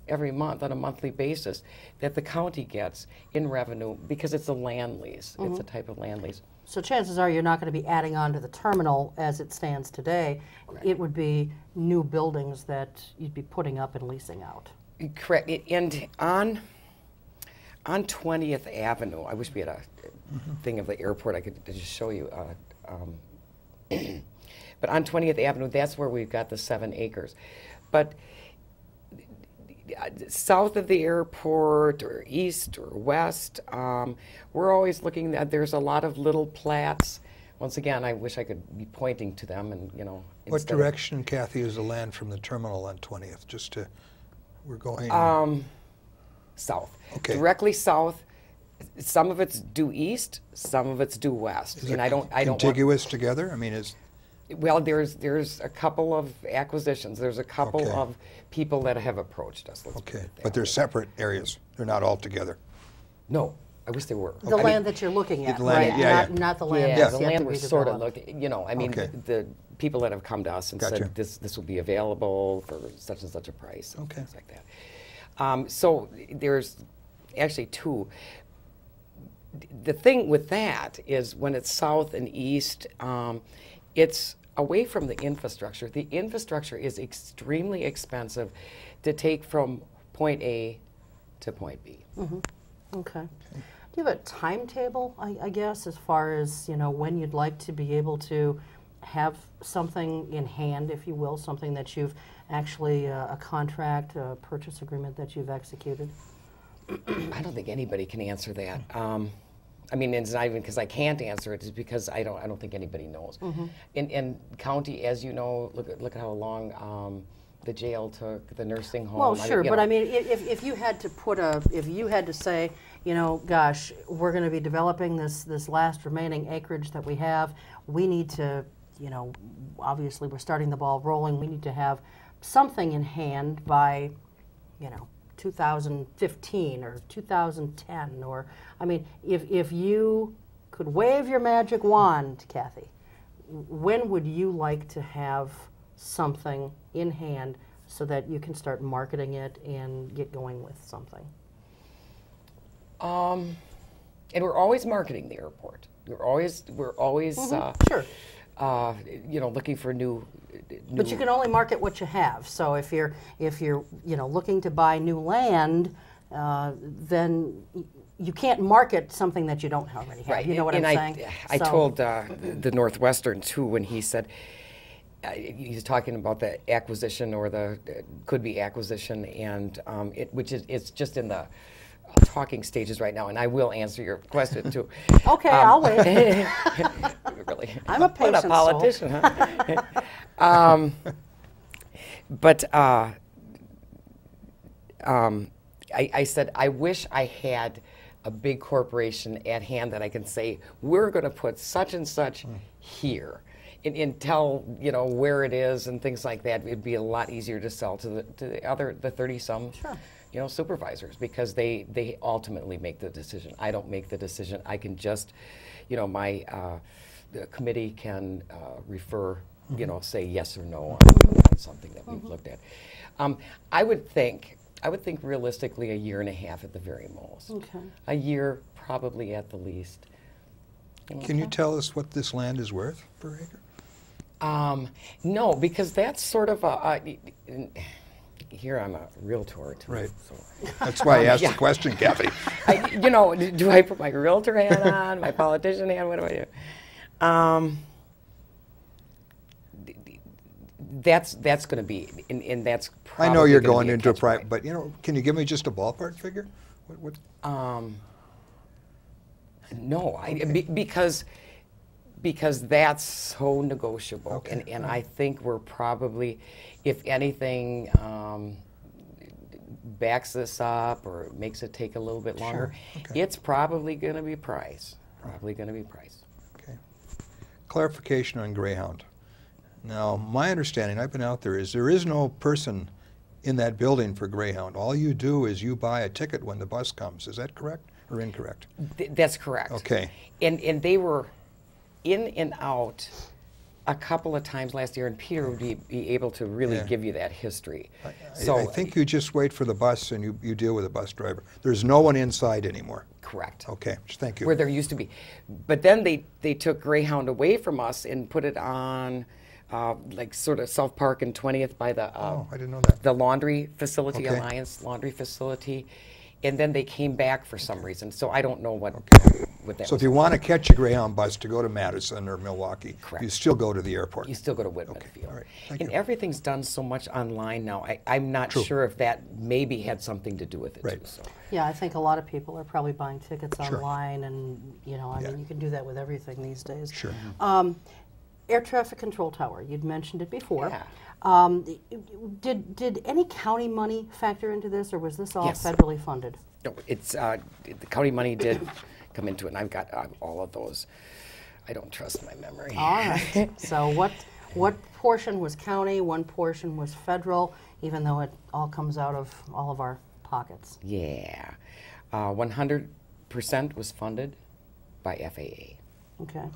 every month on a monthly basis that the county gets in revenue because it's a land lease. It's a type of land lease. So chances are you're not going to be adding on to the terminal as it stands today. Correct. It would be new buildings that you'd be putting up and leasing out. Correct. And on 20th Avenue, I wish we had a thing of the airport I could just show you. But on 20th Avenue, that's where we've got the 7 acres. But south of the airport or east or west, we're always looking at, there's a lot of little plats. Once again, I wish I could be pointing to them and, you know. What direction, Kathy, is the land from the terminal on 20th? Just to, we're going... south. Okay. Directly south. Some of it's due east, some of it's due west. Is and it I don't contiguous together? I mean, is... Well, there's a couple of acquisitions. There's a couple Okay. of people that have approached us. Let's put Okay, it that but they're way. separate areas. They're not all together. No, I wish they were. The land that you're looking at, The land, right? yeah, Not the land Yeah, that's the yet land to we're be sort of developed. looking, you know, I mean, Okay. the people that have come to us and Gotcha. said this will be available for such and such a price and Okay. things like that. So there's actually 2. The thing with that is when it's south and east, it's away from the infrastructure. The infrastructure is extremely expensive to take from point A to point B. Okay. you have a timetable, I guess, as far as, you know, when you'd like to be able to have something in hand, if you will, something that you've actually, a contract, a purchase agreement that you've executed? I don't think anybody can answer that. I mean, it's not even because I can't answer it. It's because I don't think anybody knows. In county, as you know, look at how long the jail took, the nursing home. Well, sure, but I mean, if you had to put if you had to say, you know, gosh, we're going to be developing this last remaining acreage that we have, we need to, you know, obviously we're starting the ball rolling. We need to have something in hand by, you know, 2015 or 2010, or, I mean, if you could wave your magic wand, Kathy, when would you like to have something in hand so that you can start marketing it and get going with something? And we're always marketing the airport. We're always sure. You know, looking for new. But you can only market what you have. So if you're you know, looking to buy new land, then you can't market something that you don't already have. Right. You know what I'm saying? I told the Northwestern too when he said he's talking about the acquisition or the could-be acquisition, and which is it's just in the talking stages right now, and I will answer your question too. Okay, I'll wait. Really, I'm a patient what a politician, huh? But I said I wish I had a big corporation at hand that I can say we're going to put such and such here. And tell, you know, where it is and things like that. It'd be a lot easier to sell to the 30-some, sure, you know, supervisors, because they ultimately make the decision. I don't make the decision. I can just, you know, my the committee can refer, you know, say yes or no on something that we've looked at. I would think realistically a year and a half at the very most. Okay. A year probably at the least. Can you tell us what this land is worth per acre? No, because that's sort of here I'm a realtor too. Right. So. That's why I asked the question, Kathy. You know, do I put my realtor hat on, my politician hat? What do I do? That's going to be, and that's probably I know you're gonna going be a into a catch private, point. but you know, can you give me just a ballpark figure? What? No, okay. Because that's so negotiable, okay. and I think we're probably, if anything, backs this up or makes it take a little bit longer, sure. Okay. it's probably going to be price. Probably going to be price. Okay. Clarification on Greyhound. Now, my understanding, I've been out there, is there is no person in that building for Greyhound. All you do is you buy a ticket when the bus comes. Is that correct or incorrect? That's correct. Okay. And they were in and out a couple of times last year, and Peter would be able to really give you that history. I think you just wait for the bus and you deal with the bus driver. There's no one inside anymore. Correct. Okay, thank you. Where there used to be. But then they took Greyhound away from us and put it on like sort of South Park and 20th by the I didn't know that. The laundry facility, Okay. Alliance Laundry Facility. And then they came back for some reason. So I don't know what that So was. if you want to catch a Greyhound bus to go to Madison or Milwaukee, Correct. you still go to the airport. You still go to Wittman Okay, Field. all right. Thank And you. everything's done so much online now. I'm not True. sure if that maybe had something to do with it Right. too. So. Yeah, I think a lot of people are probably buying tickets Sure. online, and you know, I Yeah. mean, you can do that with everything these days. Sure. Air traffic control tower. You'd mentioned it before. Yeah. Did any county money factor into this, or was this all Yes. federally funded? No, it's the county money did come into it, and I've got all of those. I don't trust my memory. All right. So what portion was county? One portion was federal, even though it all comes out of all of our pockets. Yeah, 100% was funded by FAA. Okay.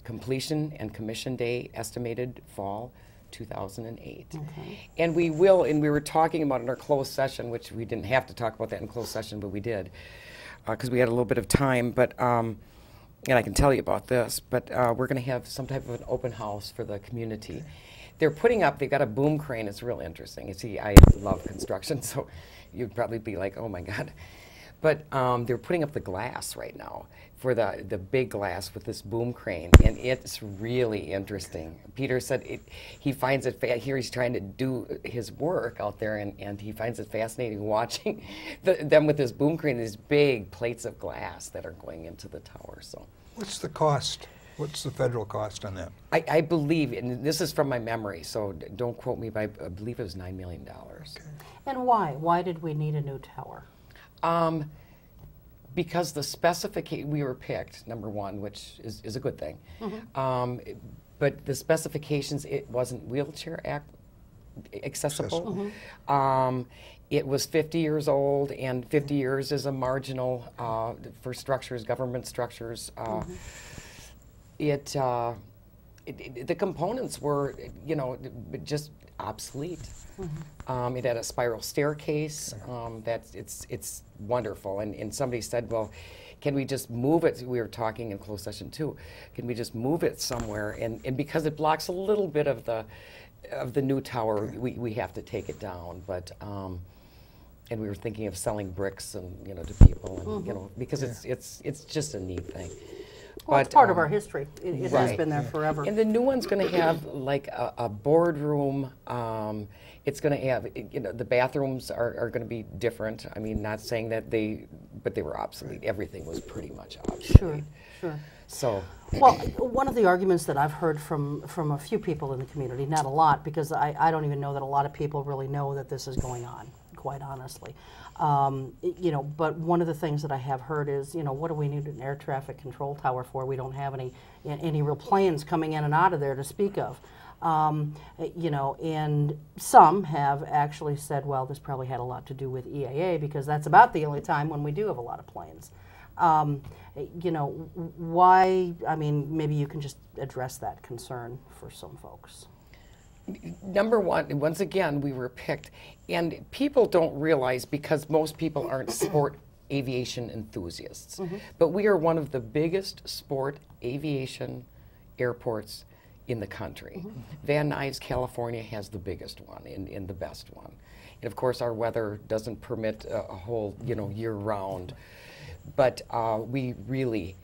Completion and commission day estimated fall 2008. Okay. And we were talking about in our closed session, which we didn't have to talk about that in closed session, but we did, because we had a little bit of time, but, and I can tell you about this, but we're going to have some type of an open house for the community. They're putting up, they've got a boom crane, it's real interesting. You see, I love construction, so you'd probably be like, oh my God. But they're putting up the glass right now for the big glass with this boom crane, and it's really interesting. Peter said he finds it, here he's trying to do his work out there, and he finds it fascinating watching them with this boom crane, these big plates of glass that are going into the tower. So, what's the cost? What's the federal cost on that? I believe, and this is from my memory, so don't quote me, but I believe it was $9 million. Okay. And why? Why did we need a new tower? Because the specification, we were picked, number one, which is a good thing. But the specifications, it wasn't wheelchair accessible. It was 50 years old, and 50 years is a marginal for structures, government structures. The components were, just obsolete. It had a spiral staircase. It's wonderful. And somebody said, well, can we just move it? We were talking in closed session too. Can we just move it somewhere? And because it blocks a little bit of the new tower, we have to take it down. But and we were thinking of selling bricks and to people, and because it's just a neat thing. Well, it's part of our history. It has been there forever. And the new one's going to have like a boardroom. It's going to have, the bathrooms are going to be different. I mean, not saying that but they were obsolete. Everything was pretty much obsolete. Sure. So. Well, one of the arguments that I've heard from a few people in the community, not a lot, because I don't even know that a lot of people really know that this is going on, quite honestly. But one of the things that I have heard is, what do we need an air traffic control tower for? We don't have any real planes coming in and out of there to speak of. And some have actually said, well, this probably had a lot to do with EAA, because that's about the only time when we do have a lot of planes. Why? I mean, maybe you can just address that concern for some folks. Number one, once again, we were picked, and people don't realize, because most people aren't sport aviation enthusiasts, but we are one of the biggest sport aviation airports in the country. Van Nuys, California has the biggest one and the best one. And of course, our weather doesn't permit a whole, year round, but we really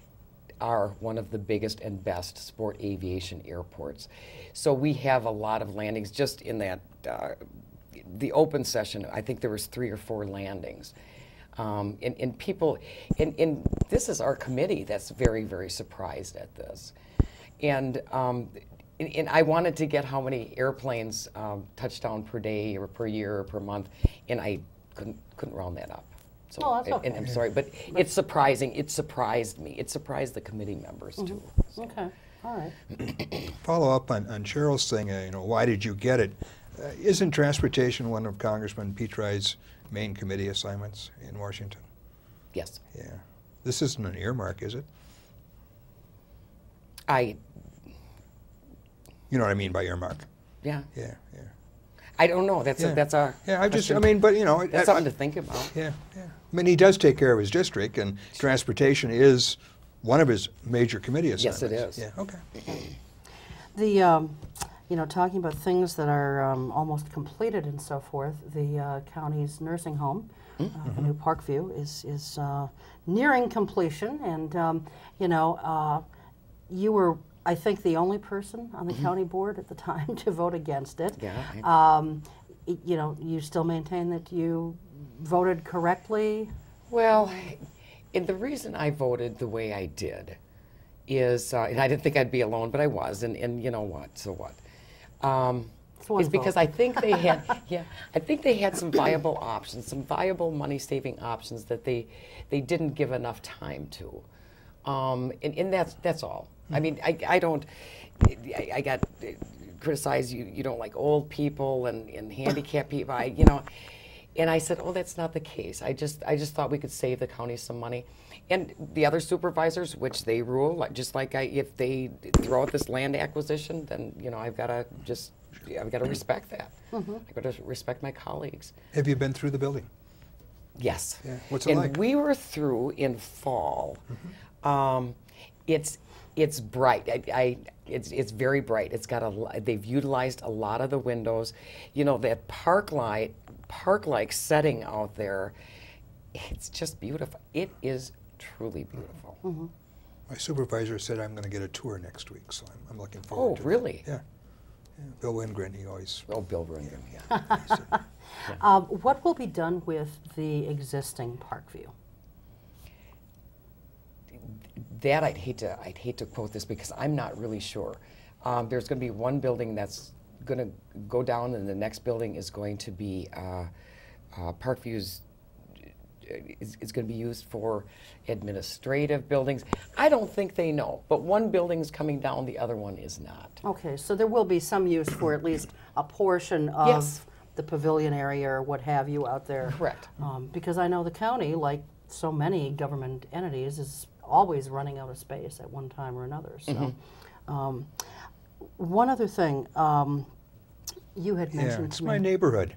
are one of the biggest and best sport aviation airports. So we have a lot of landings. Just in that, the open session, I think there was 3 or 4 landings. And people, and this is our committee that's very, very surprised at this. And I wanted to get how many airplanes touchdown per day or per year or per month, and I couldn't round that up. So, that's okay. And I'm sorry, but it's surprising. It surprised me. It surprised the committee members too. So. Okay, all right. Follow up on Cheryl's thing. Why did you get it? Isn't transportation one of Congressman Petrai's main committee assignments in Washington? Yes. Yeah. This isn't an earmark, is it? You know what I mean by earmark? Yeah. Yeah. I don't know. That's a yeah. that's something to think about. Yeah. I mean, he does take care of his district, and transportation is one of his major committee assignments. Yes, it is. Yeah. Okay. The talking about things that are almost completed and so forth, the county's nursing home, the new Parkview, is nearing completion, and you were, I think, the only person on the county board at the time to vote against it. Yeah. You still maintain that you voted correctly? Well, and the reason I voted the way I did is, and I didn't think I'd be alone, but I was, and you know what? So what? Is because I think they had, I think they had some viable options, some viable money-saving options that they didn't give enough time to, and that's all. I mean, I got criticized. You don't like old people and handicapped people. And I said, oh, that's not the case. I just thought we could save the county some money. And the other supervisors, which they rule, just like if they throw out this land acquisition, then I've got to respect that. I've got to respect my colleagues. Have you been through the building? Yes. Yeah. What's it like? And we were through in fall. It's bright. It's very bright. It's got they've utilized a lot of the windows. That park-like setting out there it's just beautiful. It is truly beautiful. Mm-hmm. My supervisor said I'm going to get a tour next week, so I'm looking forward to it. Oh, really? Yeah. Bill Wingren, he always... Oh, Bill Wingren, yeah. What will be done with the existing Parkview? That I'd hate to quote this because I'm not really sure. There's going to be one building that's going to go down, and the next building is going to be Parkview's. Is going to be used for administrative buildings. I don't think they know, but one building's coming down, the other one is not. Okay, so there will be some use for at least a portion of Yes. the pavilion area or what have you out there. Correct. Because I know the county, like so many government entities, is always running out of space at one time or another. So, one other thing, you had mentioned it's to my me. neighborhood.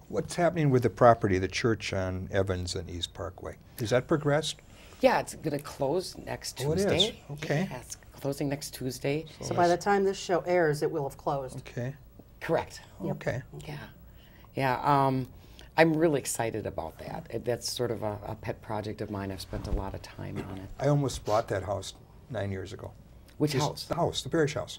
What's happening with the property, the church on Evans and East Parkway? Is that progressed? Yeah, it's going to close next Oh, it is? Tuesday. Okay. Yeah, it's closing next Tuesday. So by the time this show airs, it will have closed. Okay. Correct. Okay. Yeah. Yeah. I'm really excited about that. That's sort of a pet project of mine. I've spent a lot of time on it. I almost bought that house 9 years ago. Which house? The house, the parish house.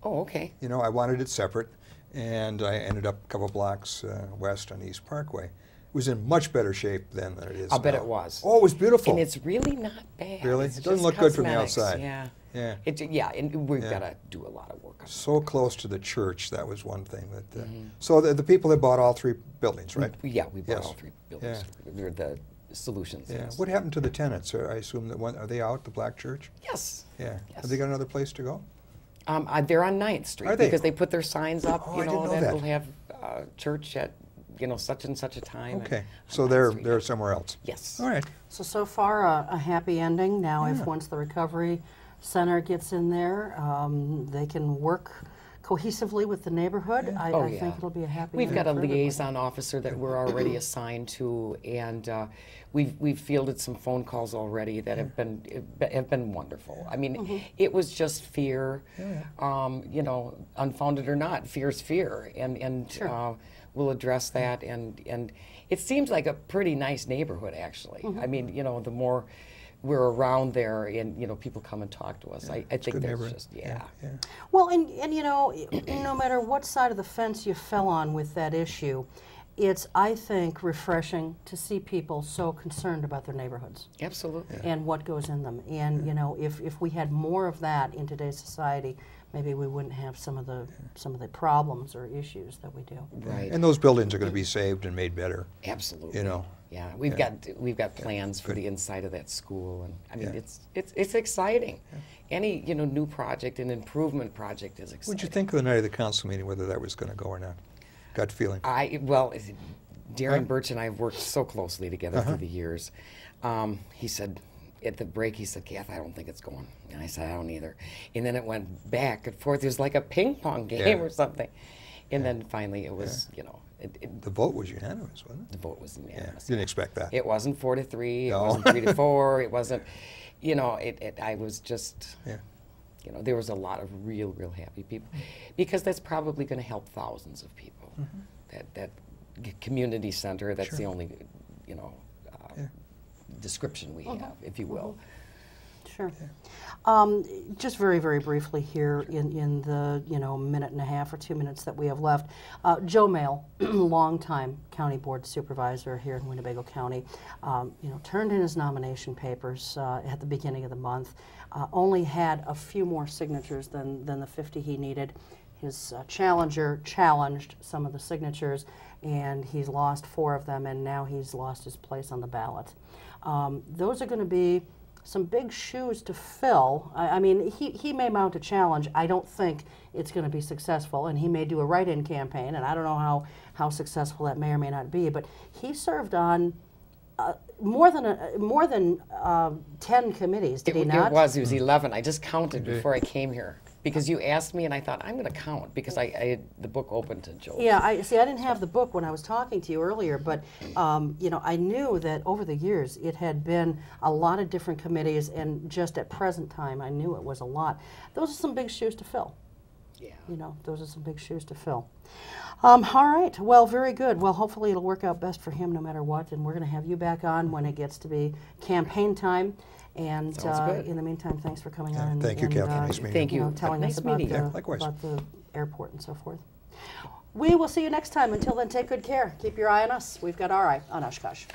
Oh, okay. You know, I wanted it separate, and I ended up a couple blocks west on East Parkway. It was in much better shape then than it is I'll bet now. it was. Oh, it was beautiful. And it's really not bad. Really? It's It doesn't just look good from the cosmetics, outside. Yeah. Yeah. Yeah, and we've got to do a lot of work on it. So close to the church, that was one thing that... So the people that bought all 3 buildings, right? Yeah, we bought Yes. all 3 buildings. They're the solutions. Yeah. Yes. What happened to the tenants? I assume that are they out, the Black Church? Yes. Yeah. Yes. Have they got another place to go? They're on 9th Street Are they? because they put their signs up, Oh, you I know, didn't know that that. we'll have church at, you know, such and such a time. Okay. and So on 9th they're Street. somewhere else. Yes. All right. So far, a happy ending. Now, if Yeah. once the recovery center gets in there, they can work cohesively with the neighborhood. I think it'll be a happy We've ending got a for everybody. liaison officer that we're already assigned to, and we've fielded some phone calls already that have been wonderful. I mean, it was just fear, you know, unfounded or not. Fear's fear, and Sure. we'll address that. And it seems like a pretty nice neighborhood, actually. I mean, you know, the more we're around there, and you know, people come and talk to us. I think good that's neighborhood. just Well, and you know, no matter what side of the fence you fell on with that issue, it's, I think, refreshing to see people so concerned about their neighborhoods. Absolutely. And what goes in them. And you know, if we had more of that in today's society, maybe we wouldn't have some of the problems or issues that we do. Right. And those buildings are going to be saved and made better. Absolutely. You know. Yeah, we've got plans for the inside of that school, and I mean it's exciting. Any new project, an improvement project is exciting. What'd you think of the night of the council meeting, whether that was going to go or not? Gut feeling. Darren Birch and I have worked so closely together through the years. He said at the break, he said, "Kath, I don't think it's going," and I said, "I don't either." And then it went back and forth. It was like a ping pong game or something. And then finally, it was the vote was unanimous, wasn't it? The vote was unanimous. Didn't expect that. It wasn't 4-3. It No. wasn't 3-4. It wasn't, I was just, there was a lot of real happy people, because that's probably going to help thousands of people. That community center. That's the only, description we have, if you will. Sure. Just very, very briefly here in the minute and a half or 2 minutes that we have left, Joe Mail, longtime county board supervisor here in Winnebago County, turned in his nomination papers at the beginning of the month. Only had a few more signatures than the 50 he needed. His challenger challenged some of the signatures, and he's lost 4 of them, and now he's lost his place on the ballot. Those are going to be some big shoes to fill. I mean, he may mount a challenge. I don't think it's going to be successful, and he may do a write-in campaign, and I don't know how successful that may or may not be. But he served on more than 10 committees. Did he not? It was 11. I just counted before I came here, because you asked me, and I thought, I'm going to count, because I had the book open to Joe. Yeah, I didn't have the book when I was talking to you earlier, but I knew that over the years it had been a lot of different committees, and just at present time I knew it was a lot. Those are some big shoes to fill. Yeah. You know, those are some big shoes to fill. All right. Well, very good. Well, hopefully it'll work out best for him no matter what. And we're going to have you back on when it gets to be campaign time. And in the meantime, thanks for coming on. Thank you, Kathleen. Nice meeting Thank you. you. Telling nice us about meeting the airport and so forth. We will see you next time. Until then, take good care. Keep your eye on us. We've got our eye on Oshkosh.